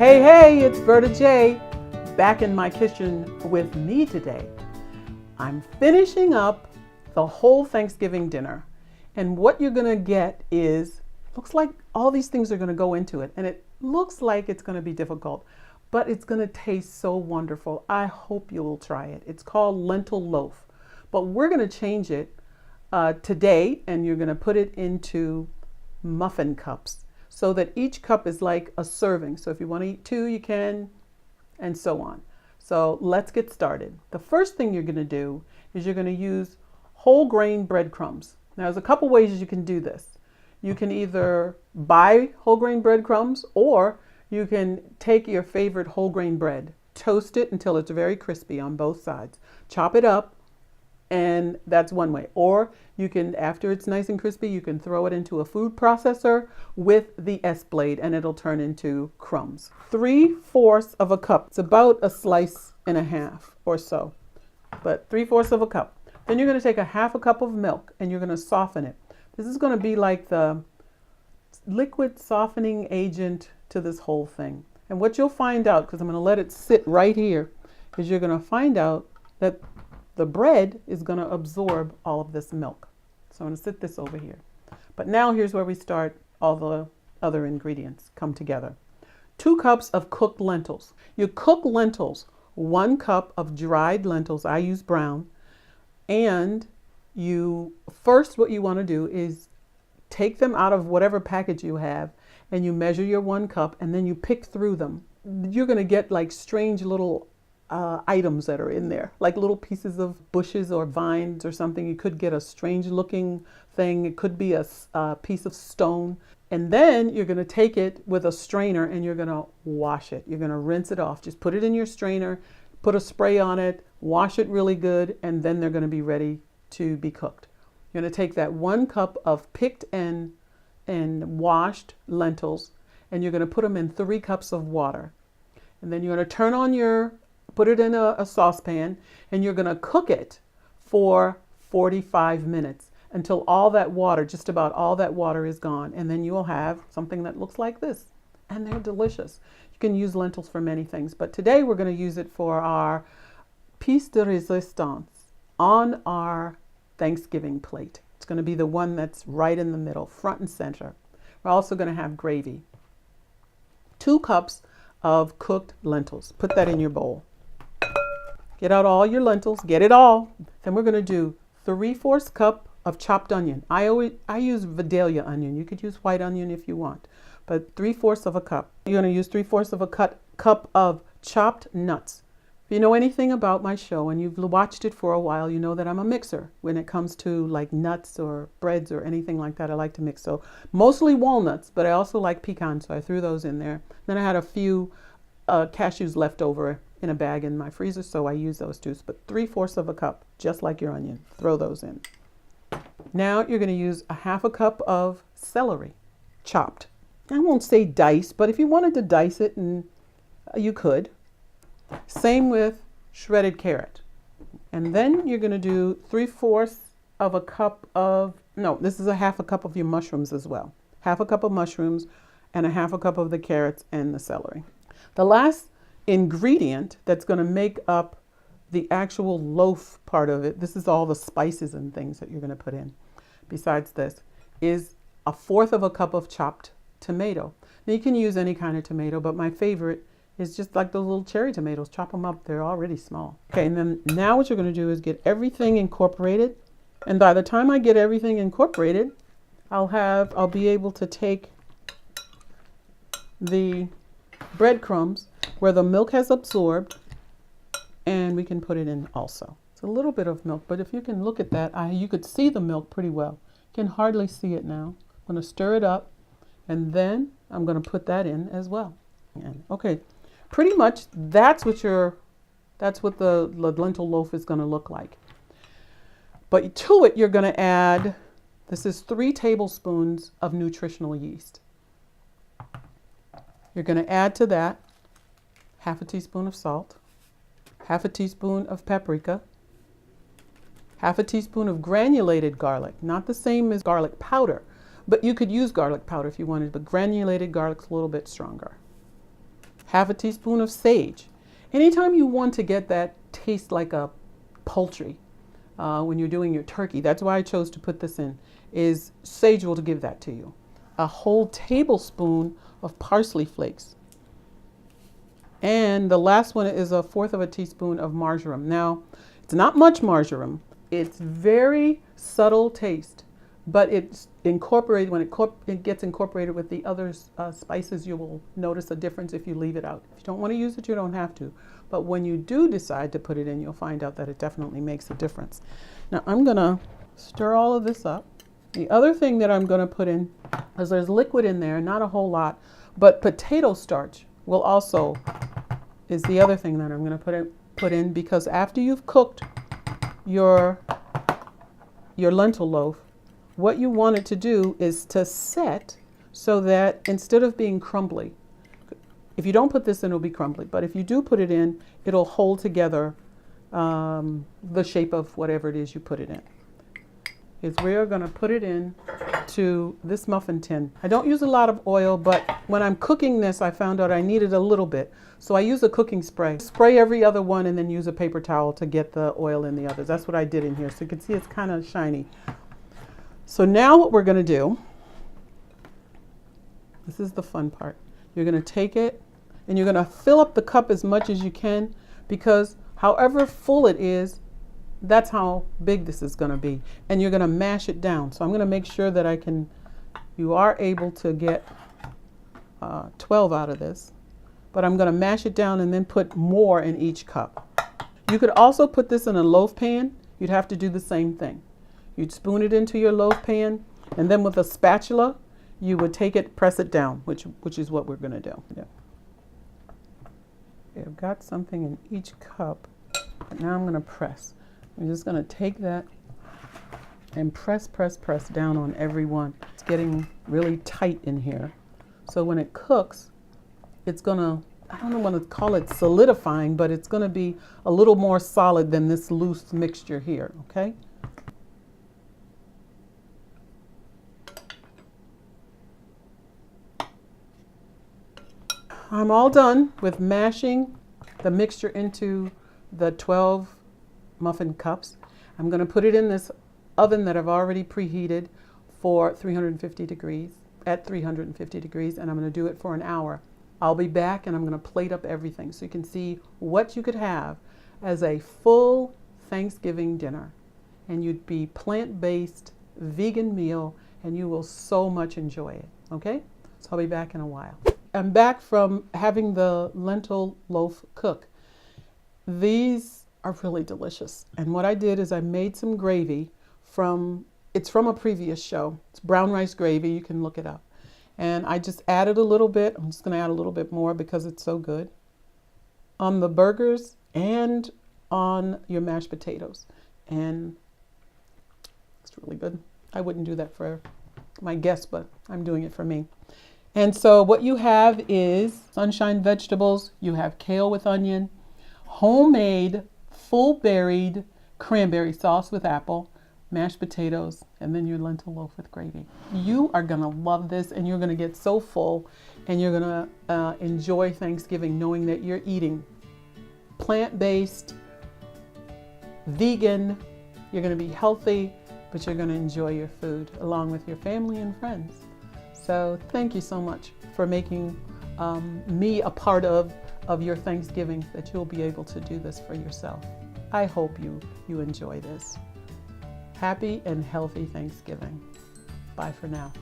Hey, it's Berta J, back in my kitchen with me today. I'm finishing up the whole Thanksgiving dinner. And what you're gonna get is, looks like all these things are gonna go into it. And it looks like it's gonna be difficult, but it's gonna taste so wonderful. I hope you'll try it. It's called lentil loaf. But we're gonna change it today, and you're gonna put it into muffin cups, so that each cup is like a serving. So if you want to eat 2, you can, and so on. So let's get started. The first thing you're going to do is you're going to use whole grain breadcrumbs. Now there's a couple ways you can do this. You can either buy whole grain breadcrumbs, or you can take your favorite whole grain bread, toast it until it's very crispy on both sides, chop it up, and that's one way. Or you can, after it's nice and crispy, you can throw it into a food processor with the S blade and it'll turn into crumbs. 3/4 of a cup. It's about a slice and a half or so, but 3/4 of a cup. Then you're going to take a 1/2 cup of milk and you're going to soften it. This is going to be like the liquid softening agent to this whole thing. And what you'll find out, because I'm going to let it sit right here, is you're going to find out that the bread is going to absorb all of this milk. So I'm going to sit this over here. But now here's where we start. All the other ingredients come together. 2 cups of cooked lentils. You cook lentils, 1 cup of dried lentils. I use brown. And what you want to do is take them out of whatever package you have, and you measure your 1 cup, and then you pick through them. You're going to get like strange little items that are in there, like little pieces of bushes or vines or something. You could get a strange looking thing. It could be a piece of stone. And then you're going to take it with a strainer and you're going to wash it. You're going to rinse it off. Just put it in your strainer, put a spray on it, wash it really good, and then they're going to be ready to be cooked. You're going to take that 1 cup of picked and washed lentils, and you're going to put them in 3 cups of water. And then you're going to put it in a saucepan, and you're going to cook it for 45 minutes until all that water, just about all that water, is gone. And then you will have something that looks like this. And they're delicious. You can use lentils for many things, but today we're going to use it for our piece de resistance on our Thanksgiving plate. It's going to be the one that's right in the middle, front and center. We're also going to have gravy. 2 cups of cooked lentils. Put that in your bowl. Get out all your lentils, get it all. Then we're going to do 3/4 cup of chopped onion. I use Vidalia onion. You could use white onion if you want, but 3/4 of a cup. You're going to use 3/4 of a cup of chopped nuts. If you know anything about my show and you've watched it for a while, you know that I'm a mixer when it comes to like nuts or breads or anything like that. I like to mix. So mostly walnuts, but I also like pecans, so I threw those in there. Then I had a few cashews left over in a bag in my freezer, so I use those too. But 3/4 of a cup, just like your onion. Throw those in. Now you're going to use a 1/2 cup of celery, chopped. I won't say dice, but if you wanted to dice it, and you could. Same with shredded carrot. And then you're going to do 3/4 of a cup of, no, this is a 1/2 cup of your mushrooms as well. 1/2 cup of mushrooms and a 1/2 cup of the carrots and the celery. The last ingredient that's going to make up the actual loaf part of it, this is all the spices and things that you're going to put in besides this, is a 1/4 of a cup of chopped tomato. Now you can use any kind of tomato, but my favorite is just like those little cherry tomatoes. Chop them up, they're already small. Okay, and then now what you're going to do is get everything incorporated, and by the time I get everything incorporated, I'll be able to take the breadcrumbs where the milk has absorbed, and we can put it in also. It's a little bit of milk, but if you can look at that, you could see the milk pretty well. You can hardly see it now. I'm going to stir it up, and then I'm going to put that in as well. And, okay, pretty much that's what the lentil loaf is going to look like. But to it, you're going to add, this is 3 tablespoons of nutritional yeast. You're going to add to that 1/2 teaspoon of salt, 1/2 teaspoon of paprika, 1/2 teaspoon of granulated garlic, not the same as garlic powder, but you could use garlic powder if you wanted, but granulated garlic's a little bit stronger. half a teaspoon of sage. Anytime you want to get that taste like a poultry when you're doing your turkey, that's why I chose to put this in, is sage will give that to you. A whole tablespoon of parsley flakes. And the last one is 1/4 of a teaspoon of marjoram. Now, it's not much marjoram. It's very subtle taste, but it's incorporated. When it gets incorporated with the other spices, you will notice a difference if you leave it out. If you don't want to use it, you don't have to. But when you do decide to put it in, you'll find out that it definitely makes a difference. Now, I'm going to stir all of this up. The other thing that I'm going to put in, because there's liquid in there, not a whole lot, but potato starch will also, is the other thing that I'm going to put in, because after you've cooked your lentil loaf, what you want it to do is to set so that instead of being crumbly, if you don't put this in, it'll be crumbly, but if you do put it in, it'll hold together the shape of whatever it is you put it in. Is we're going to put it in to this muffin tin. I don't use a lot of oil, but when I'm cooking this, I found out I needed a little bit. So I use a cooking spray. Spray every other one and then use a paper towel to get the oil in the others. That's what I did in here. So you can see it's kind of shiny. So now what we're going to do, this is the fun part. You're going to take it and you're going to fill up the cup as much as you can, because however full it is, that's how big this is going to be. And you're going to mash it down. So I'm going to make sure that you are able to get 12 out of this. But I'm going to mash it down and then put more in each cup. You could also put this in a loaf pan. You'd have to do the same thing. You'd spoon it into your loaf pan, and then with a spatula, you would take it, press it down, which is what we're going to do. Yeah. I've got something in each cup, but now I'm going to press. I'm just going to take that and press down on every one. It's getting really tight in here. So when it cooks, it's going to, I don't want to call it solidifying, but it's going to be a little more solid than this loose mixture here, okay? I'm all done with mashing the mixture into the 12 muffin cups. I'm going to put it in this oven that I've already preheated for 350 degrees, at 350 degrees, and I'm going to do it for an hour. I'll be back and I'm going to plate up everything so you can see what you could have as a full Thanksgiving dinner. And you'd be plant-based, vegan meal, and you will so much enjoy it, okay? So I'll be back in a while. I'm back from having the lentil loaf cook. These are really delicious. And what I did is I made some gravy it's from a previous show. It's brown rice gravy, you can look it up. And I just added a little bit. I'm just going to add a little bit more because it's so good on the burgers and on your mashed potatoes. And it's really good. I wouldn't do that for my guests, but I'm doing it for me. And so what you have is sunshine vegetables. You have kale with onion, homemade full berried cranberry sauce with apple, mashed potatoes, and then your lentil loaf with gravy. You are gonna love this, and you're gonna get so full, and you're gonna enjoy Thanksgiving knowing that you're eating plant-based, vegan, you're gonna be healthy, but you're gonna enjoy your food along with your family and friends. So thank you so much for making me a part of your Thanksgiving, that you'll be able to do this for yourself. I hope you enjoy this. Happy and healthy Thanksgiving. Bye for now.